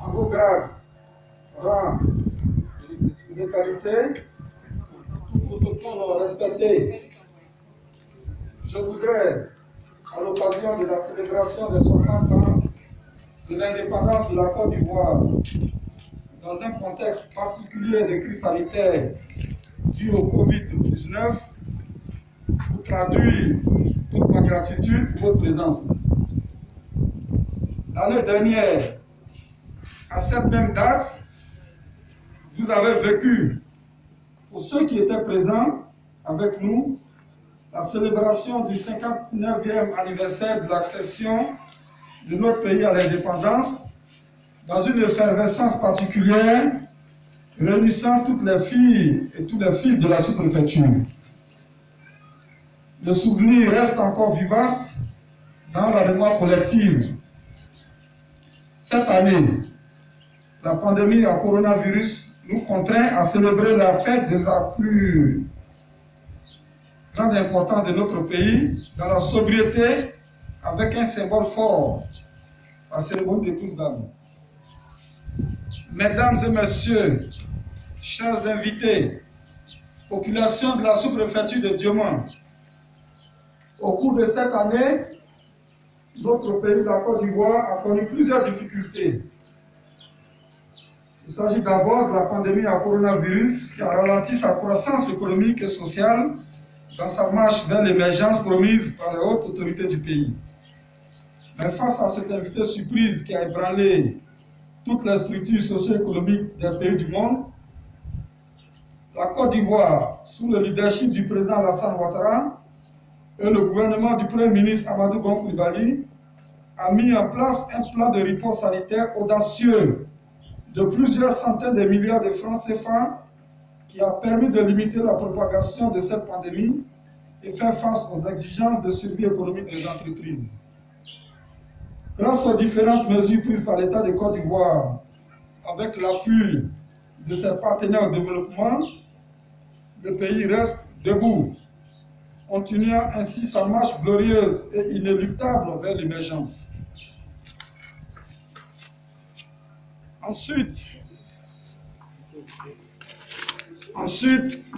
en vos grades, rangs et qualités, tout protocole respecté, je voudrais, à l'occasion de la célébration des 60 ans de l'indépendance de la Côte d'Ivoire, dans un contexte particulier de crise sanitaire due au Covid-19, pour traduire toute ma gratitude pour votre présence. L'année dernière, à cette même date, vous avez vécu, pour ceux qui étaient présents avec nous, la célébration du 59e anniversaire de l'accession de notre pays à l'indépendance dans une effervescence particulière réunissant toutes les filles et tous les fils de la sous-préfecture. Le souvenir reste encore vivace dans la mémoire collective. Cette année, la pandémie à coronavirus nous contraint à célébrer la fête de la plus grande importance de notre pays dans la sobriété avec un symbole fort, la cérémonie des tous dames. Mesdames et messieurs, chers invités, population de la sous-préfecture de Diomant, au cours de cette année, notre pays, la Côte d'Ivoire, a connu plusieurs difficultés. Il s'agit d'abord de la pandémie à coronavirus qui a ralenti sa croissance économique et sociale dans sa marche vers l'émergence promise par les hautes autorités du pays. Mais face à cette invitée surprise qui a ébranlé toutes les structures socio-économiques des pays du monde, la Côte d'Ivoire, sous le leadership du président Alassane Ouattara et le gouvernement du Premier ministre Amadou Gon Coulibaly, a mis en place un plan de riposte sanitaire audacieux de plusieurs centaines de milliards de francs CFA qui a permis de limiter la propagation de cette pandémie et faire face aux exigences de survie économique des entreprises. Grâce aux différentes mesures prises par l'État de Côte d'Ivoire, avec l'appui de ses partenaires au développement, le pays reste debout, continuant ainsi sa marche glorieuse et inéluctable vers l'émergence. Ensuite,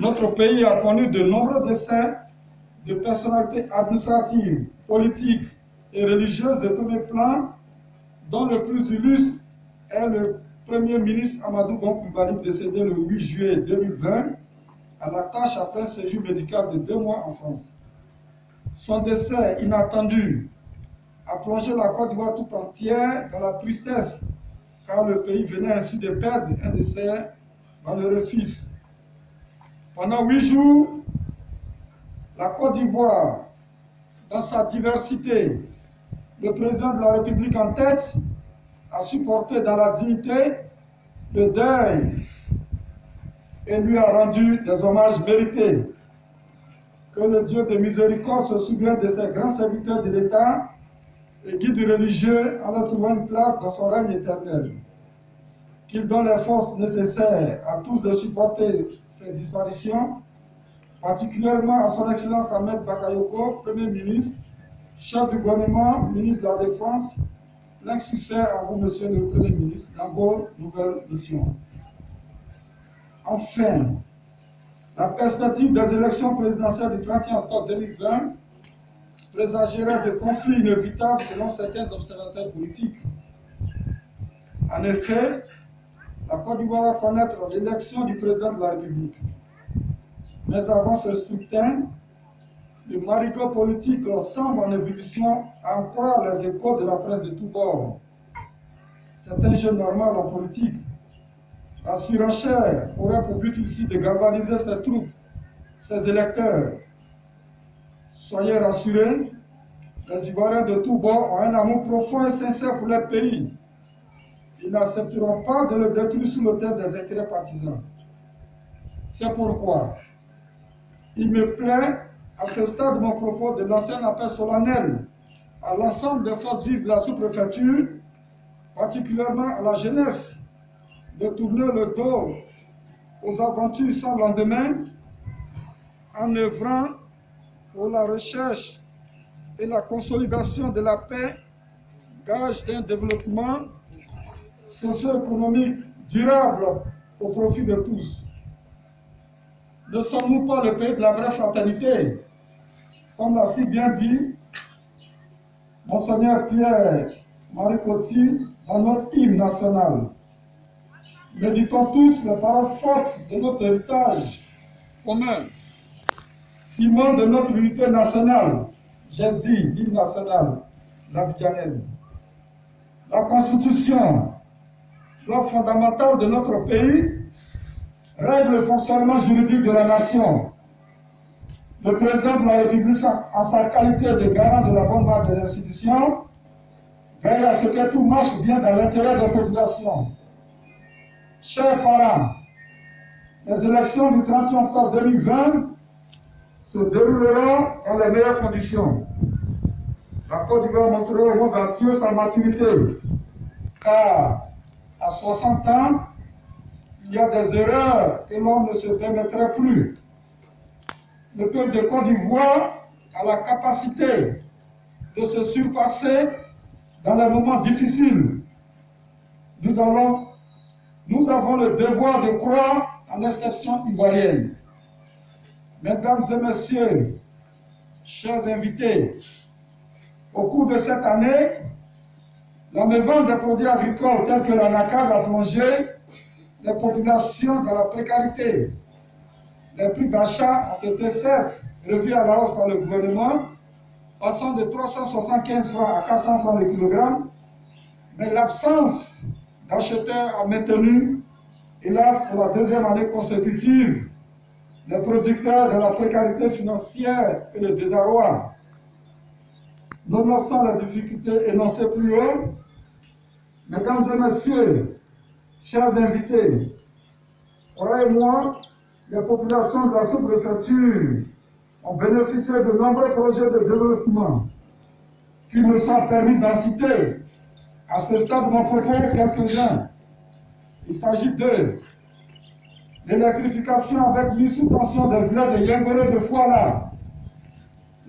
notre pays a connu de nombreux décès de personnalités administratives, politiques et religieuses de premier plan, dont le plus illustre est le Premier ministre Amadou Gon Coulibaly, décédé le 8 juillet 2020 à la tâche après un séjour médical de 2 mois en France. Son décès inattendu a plongé la Côte d'Ivoire tout entière dans la tristesse, car le pays venait ainsi de perdre un de ses valeureux fils. Pendant 8 jours, la Côte d'Ivoire, dans sa diversité, le président de la République en tête, a supporté dans la dignité le deuil et lui a rendu des hommages mérités. Que le Dieu de miséricorde se souvienne de ces grands serviteurs de l'État et guides religieux en leur trouvant une place dans son règne éternel. Qu'il donne les forces nécessaires à tous de supporter ces disparitions, particulièrement à son Excellence Ahmed Bakayoko, Premier ministre, chef du gouvernement, ministre de la Défense, plein succès à vous, Monsieur le Premier ministre, dans vos nouvelles missions. Enfin, la perspective des élections présidentielles du 31 octobre 2020 présagerait de conflits inévitables selon certains observateurs politiques. En effet, la Côte d'Ivoire va connaître l'élection du président de la République. Mais avant ce scrutin, le marigot politique semble en ébullition à en croire les échos de la presse de tous bords. C'est un jeu normal en politique. La surenchère aurait pour but ici de galvaniser ses troupes, ses électeurs. Soyez rassurés, les Ivoiriens de tous bords ont un amour profond et sincère pour leur pays. Ils n'accepteront pas de le détruire sous l'autel des intérêts partisans. C'est pourquoi il me plaît, à ce stade de mon propos, de lancer un appel solennel à l'ensemble des forces vives de la sous-préfecture, particulièrement à la jeunesse, de tourner le dos aux aventures sans lendemain en œuvrant pour la recherche et la consolidation de la paix, gage d'un développement socio-économique durable au profit de tous. Ne sommes-nous pas le pays de la vraie fraternité? Comme l'a si bien dit Monseigneur Pierre-Marie Coty dans notre hymne national. Méditons tous les paroles fortes de notre héritage commun, ciment de notre unité nationale. J'ai dit hymne national, l'abidjanaise. La Constitution, loi fondamentale de notre pays, règle le fonctionnement juridique de la nation. Le président de la République, en sa qualité de garant de la bonne marche des institutions, veille à ce que tout marche bien dans l'intérêt de la population. Chers parents, les élections du 31 octobre 2020 se dérouleront dans les meilleures conditions. La Côte d'Ivoire montrera au monde entier sa maturité, car à 60 ans, il y a des erreurs que l'on ne se permettrait plus. Le peuple de Côte d'Ivoire a la capacité de se surpasser dans les moments difficiles. Nous avons le devoir de croire en l'exception ivoirienne. Mesdames et messieurs, chers invités, au cours de cette année, la mévente des produits agricoles tels que l'anacarde a plongé les populations dans la précarité. Les prix d'achat ont été certes revus à la hausse par le gouvernement, passant de 375 francs à 400 francs le kilogramme, mais l'absence d'acheteurs a maintenu, hélas pour la deuxième année consécutive, les producteurs de la précarité financière et le désarroi. Nonobstant les difficultés énoncées plus haut, mesdames et messieurs, chers invités, croyez-moi, les populations de la sous-préfecture ont bénéficié de nombreux projets de développement qui me sont permis d'en citer. À ce stade de mon propos, quelques-uns. Il s'agit de l'électrification avec mise sous tension des villages de Yengoré de Fouala,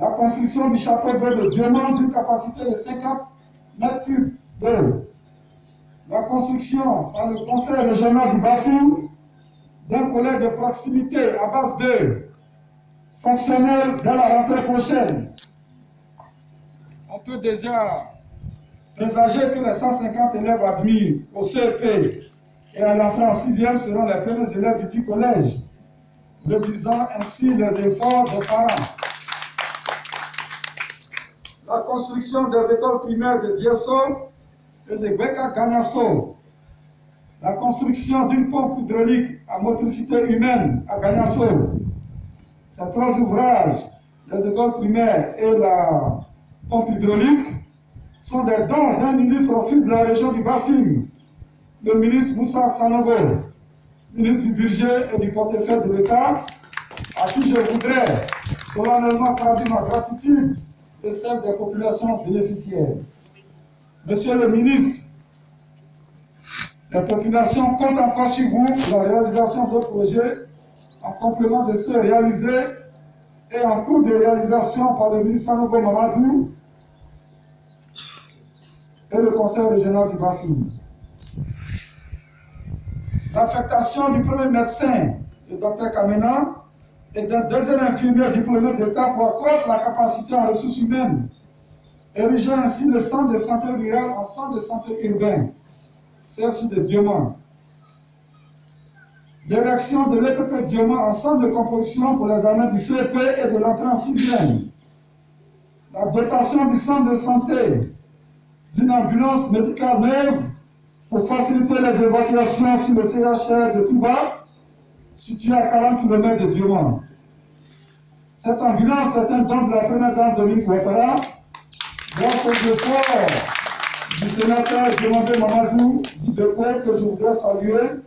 la construction du château d'eau de Diamant d'une capacité de 50 mètres cubes d'eau, la construction par le conseil régional du Bafou d'un collège de proximité à base de fonctionnels dès la rentrée prochaine. On peut déjà présager que les 150 élèves admis au CEP et à l'entrée en 6e seront les premiers élèves du collège, réduisant ainsi les efforts des parents. La construction des écoles primaires de Diesso et de Beka Gagnasso, la construction d'une pompe hydraulique à motricité humaine à Gagnasso. Ces trois ouvrages, les écoles primaires et la pompe hydraulique, sont des dons d'un ministre au fils de la région du Bafim, le ministre Moussa Sanogo, ministre du budget et du portefeuille de l'État, à qui je voudrais solennellement traduire ma gratitude et celle des populations bénéficiaires. Monsieur le ministre, les populations comptent encore sur vous pour la réalisation de projets en complément de ceux réalisés et en cours de réalisation par le ministre Sanogo Mamadou et le conseil régional du Bafim. L'affectation du premier médecin, le Dr Kamena, et d'un deuxième infirmier diplômé d'État pour accroître la capacité en ressources humaines, érigeant ainsi le centre de santé rural en centre de santé urbain, celle-ci de Diamant. L'érection de l'EPP Diamant en centre de composition pour les années du CEP et de l'entrée en 6e. La dotation du centre de santé d'une ambulance médicale neuve pour faciliter les évacuations sur le CHR de Touba, situé à 40 km de Diamant. Cette ambulance est un don de la première dame Dominique Ouattara, grâce aux efforts du sénateur Demandé Mamadou du dépôt que je voudrais saluer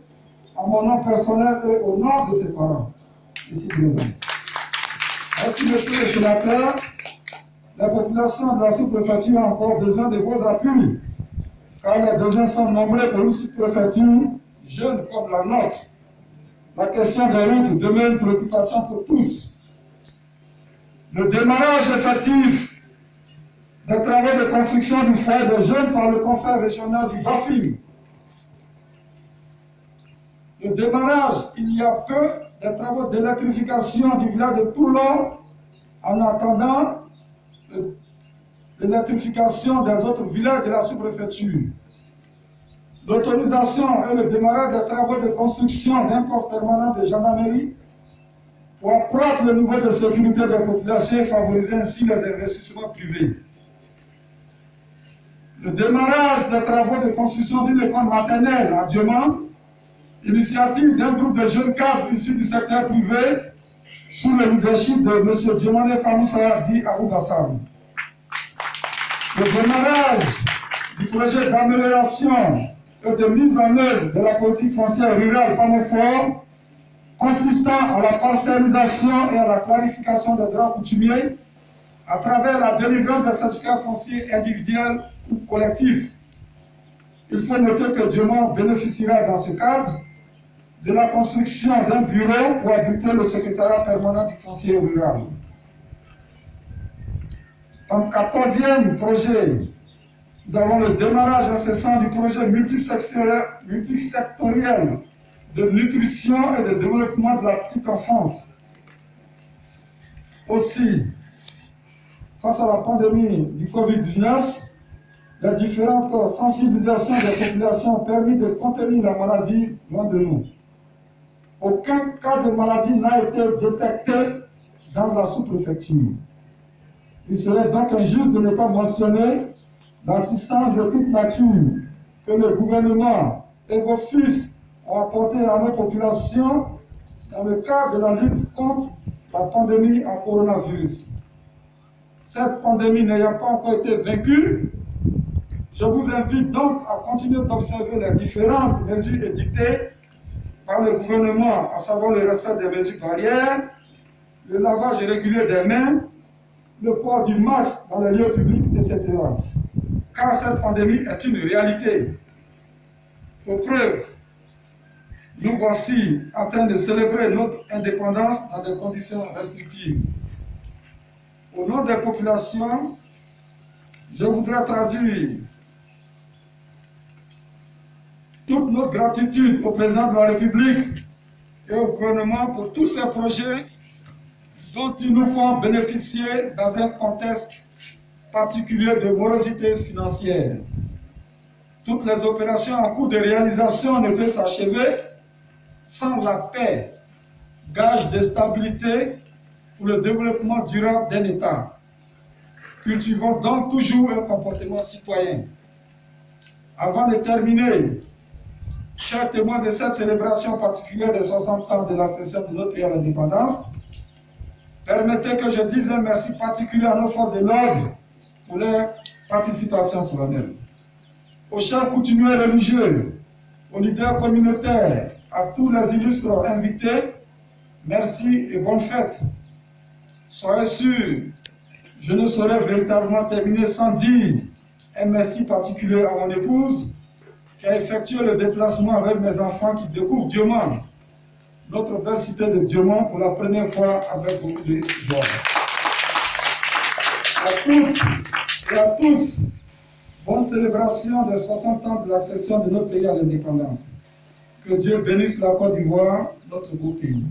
à mon nom personnel et au nom de ses parents. Ici présents. Merci, monsieur le sénateur. La population de la sous-préfecture a encore besoin de vos appuis, car les besoins sont nombreux pour une sous-préfecture jeune comme la nôtre. La question des routes demeure une préoccupation pour tous. Le démarrage effectif des travaux de construction du foyer des jeunes par le conseil régional du Bafim Le démarrage, il y a peu, des travaux d'électrification du village de Toulon en attendant l'électrification des autres villages de la sous-préfecture. L'autorisation et le démarrage des travaux de construction d'un poste permanent de gendarmerie pour accroître le niveau de sécurité des populations et favoriser ainsi les investissements privés. Le démarrage des travaux de construction d'une école maternelle à Dieumont, initiative d'un groupe de jeunes cadres issus du secteur privé sous le leadership de M. Dieumone Famoussa dit Abou Bassam. Le démarrage du projet d'amélioration et de mise en œuvre de la politique foncière rurale PAMEFOR, consistant à la parcellisation et à la clarification des droits coutumiers à travers la délivrance des certificats fonciers individuels ou collectifs. Il faut noter que Dieumont bénéficiera dans ce cadre de la construction d'un bureau pour abriter le secrétariat permanent du foncier rural. En 14e projet, nous avons le démarrage incessant du projet multisectoriel de nutrition et de développement de la petite enfance. Aussi, face à la pandémie du Covid-19, les différentes sensibilisations des populations ont permis de contenir la maladie loin de nous. Aucun cas de maladie n'a été détecté dans la sous-préfecture. Il serait donc injuste de ne pas mentionner l'assistance de toute nature que le gouvernement et vos fils ont apporté à nos populations dans le cadre de la lutte contre la pandémie en coronavirus. Cette pandémie n'ayant pas encore été vaincue, je vous invite donc à continuer d'observer les différentes mesures édictées par le gouvernement, à savoir le respect des mesures barrières, le lavage régulier des mains, le port du masque dans les lieux publics, etc. Car cette pandémie est une réalité. Pour preuve, nous voici en train de célébrer notre indépendance dans des conditions restrictives. Au nom des populations, je voudrais traduire toute notre gratitude au président de la République et au gouvernement pour tous ces projets dont ils nous font bénéficier dans un contexte particulier de morosité financière. Toutes les opérations en cours de réalisation ne peuvent s'achever sans la paix, gage de stabilité pour le développement durable d'un État. Cultivons donc toujours un comportement citoyen. Avant de terminer, chers témoins de cette célébration particulière des 60 ans de l'accession de notre pays à l'indépendance, permettez que je dise un merci particulier à nos forces de l'ordre pour leur participation solennelle. Aux chefs coutumiers religieux, aux leaders communautaires, à tous les illustres invités, merci et bonne fête. Soyez sûrs, je ne saurais véritablement terminer sans dire un merci particulier à mon épouse qui a effectué le déplacement avec mes enfants qui découvrent Dieumont, notre belle cité de Dieumont, pour la première fois avec beaucoup de joie. À toutes et à tous, bonne célébration des 60 ans de l'accession de notre pays à l'indépendance. Que Dieu bénisse la Côte d'Ivoire, notre beau pays.